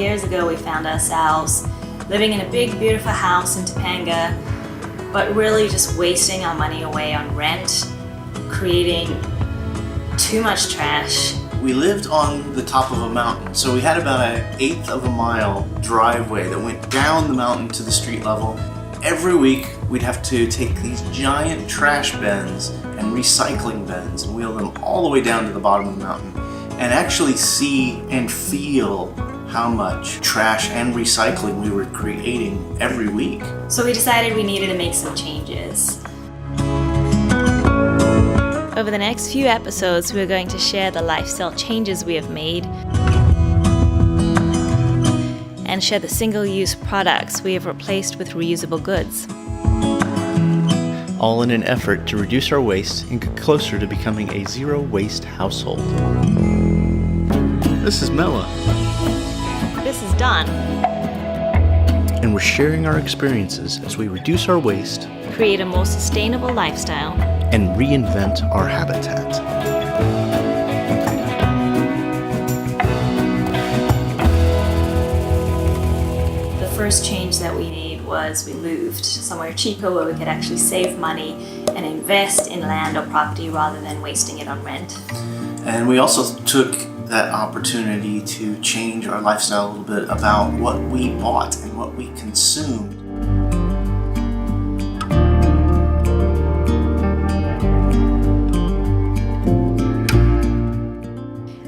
years ago, we found ourselves living in a big, beautiful house in Topanga, but really just wasting our money away on rent, creating too much trash. We lived on the top of a mountain, so we had about an 1/8 of a mile driveway that went down the mountain to the street level. Every week, we'd have to take these giant trash bins and recycling bins and wheel them all the way down to the bottom of the mountain and actually see and feel how much trash and recycling we were creating every week. So we decided we needed to make some changes. Over the next few episodes, we're going to share the lifestyle changes we have made and share the single-use products we have replaced with reusable goods. All in an effort to reduce our waste and get closer to becoming a zero-waste household. This is Mella. This is Don. And we're sharing our experiences as we reduce our waste, Create a more sustainable lifestyle, and reinvent our habitat. The first change that we made was we moved somewhere cheaper where we could actually save money and invest in land or property rather than wasting it on rent. And we also took that opportunity to change our lifestyle a little bit about what we bought and what we consumed.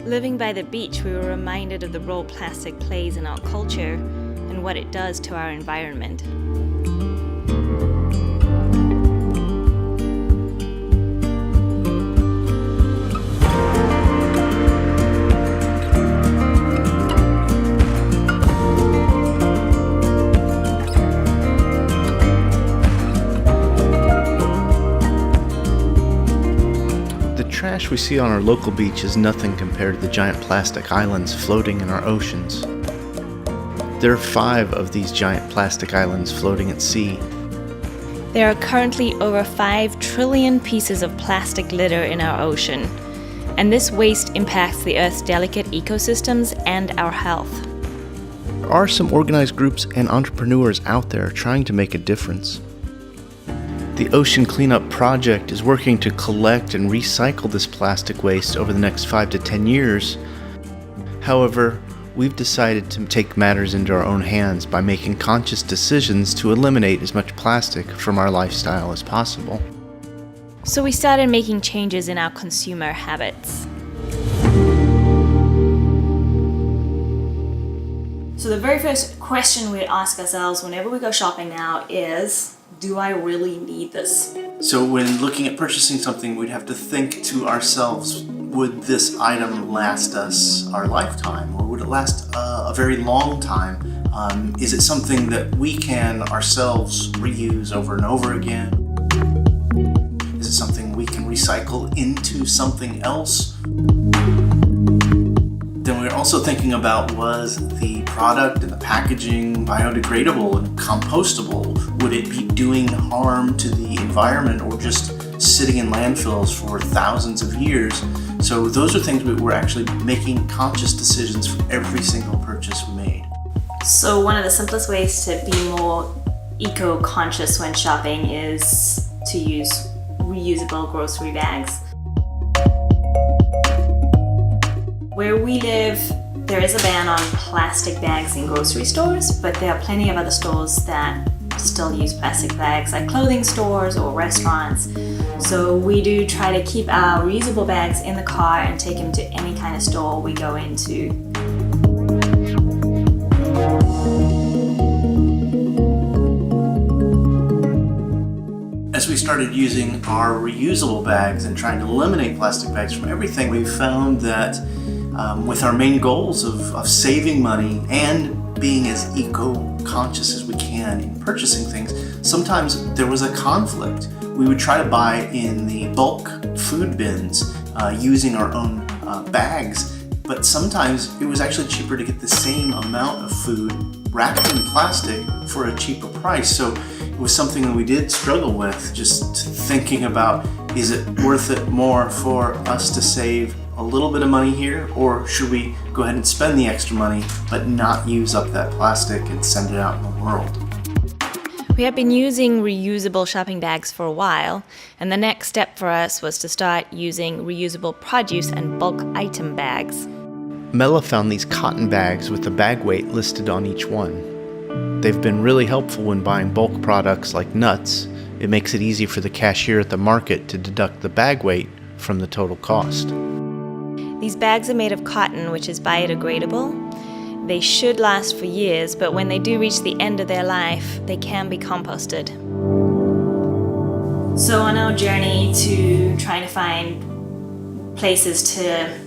Living by the beach, we were reminded of the role plastic plays in our culture and what it does to our environment. The trash we see on our local beach is nothing compared to the giant plastic islands floating in our oceans. There are 5 of these giant plastic islands floating at sea. There are currently over 5 trillion pieces of plastic litter in our ocean, and this waste impacts the Earth's delicate ecosystems and our health. There are some organized groups and entrepreneurs out there trying to make a difference. The Ocean Cleanup Project is working to collect and recycle this plastic waste over the next 5 to 10 years. However, we've decided to take matters into our own hands by making conscious decisions to eliminate as much plastic from our lifestyle as possible. So we started making changes in our consumer habits. So the very first question we ask ourselves whenever we go shopping now is, do I really need this? So when looking at purchasing something, we'd have to think to ourselves, would this item last us our lifetime, or would it last a very long time? Is it something that we can ourselves reuse over and over again? Is it something we can recycle into something else? Then we're also thinking about, was the product and the packaging biodegradable and compostable? Would it be doing harm to the environment or just sitting in landfills for thousands of years? So those are things we're actually making conscious decisions for every single purchase we made. So one of the simplest ways to be more eco-conscious when shopping is to use reusable grocery bags. Where we live, there is a ban on plastic bags in grocery stores, but there are plenty of other stores that still use plastic bags, like clothing stores or restaurants. So we do try to keep our reusable bags in the car and take them to any kind of store we go into. As we started using our reusable bags and trying to eliminate plastic bags from everything, we found that with our main goals of saving money and being as eco-conscious as we can in purchasing things, sometimes there was a conflict. We would try to buy in the bulk food bins using our own bags, but sometimes it was actually cheaper to get the same amount of food wrapped in plastic for a cheaper price. So it was something that we did struggle with, just thinking about, is it worth it more for us to save a little bit of money here, or should we go ahead and spend the extra money but not use up that plastic and send it out in the world? We had been using reusable shopping bags for a while, and the next step for us was to start using reusable produce and bulk item bags. Mela found these cotton bags with the bag weight listed on each one. They've been really helpful when buying bulk products like nuts. It makes it easy for the cashier at the market to deduct the bag weight from the total cost. These bags are made of cotton, which is biodegradable. They should last for years, but when they do reach the end of their life, they can be composted. So on our journey to trying to find places to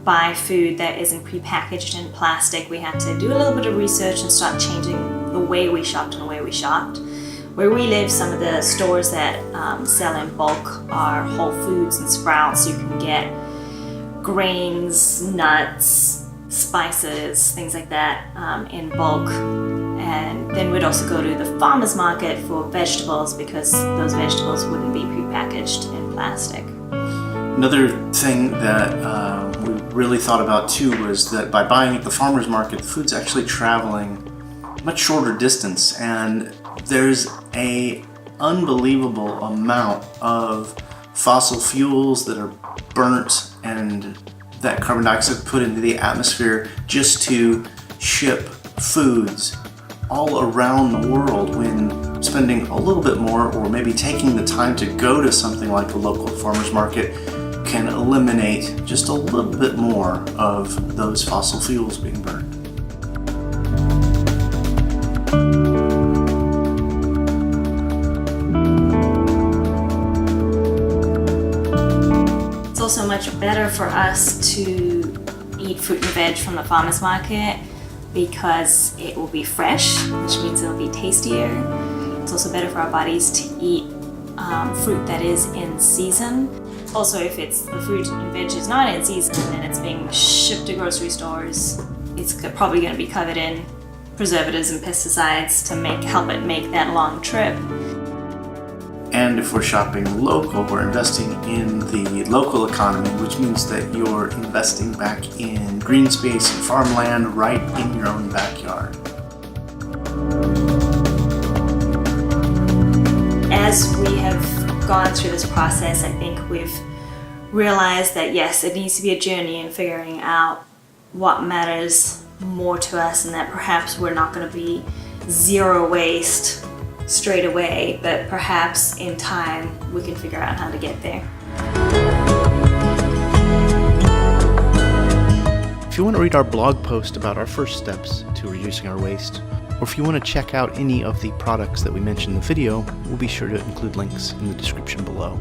buy food that isn't prepackaged in plastic, we had to do a little bit of research and start changing the way we shopped and the way we shopped. Where we live, some of the stores that sell in bulk are Whole Foods and Sprouts. You can get grains, nuts, spices, things like that in bulk. And then we'd also go to the farmer's market for vegetables because those vegetables wouldn't be prepackaged in plastic. Another thing that we really thought about too was that by buying at the farmer's market, the food's actually traveling much shorter distance, and there's a unbelievable amount of fossil fuels that are burnt and that carbon dioxide put into the atmosphere just to ship foods all around the world, when spending a little bit more or maybe taking the time to go to something like a local farmer's market can eliminate just a little bit more of those fossil fuels being burned. It's also much better for us to eat fruit and veg from the farmer's market because it will be fresh, which means it'll be tastier. It's also better for our bodies to eat fruit that is in season. Also, if the fruit and veg is not in season and it's being shipped to grocery stores, it's probably going to be covered in preservatives and pesticides to help it make that long trip. And if we're shopping local, we're investing in the local economy, which means that you're investing back in green space and farmland right in your own backyard. As we have gone through this process, I think we've realized that yes, it needs to be a journey in figuring out what matters more to us, and that perhaps we're not going to be zero waste straight away, but perhaps in time we can figure out how to get there. If you want to read our blog post about our first steps to reducing our waste, or if you want to check out any of the products that we mentioned in the video, we'll be sure to include links in the description below.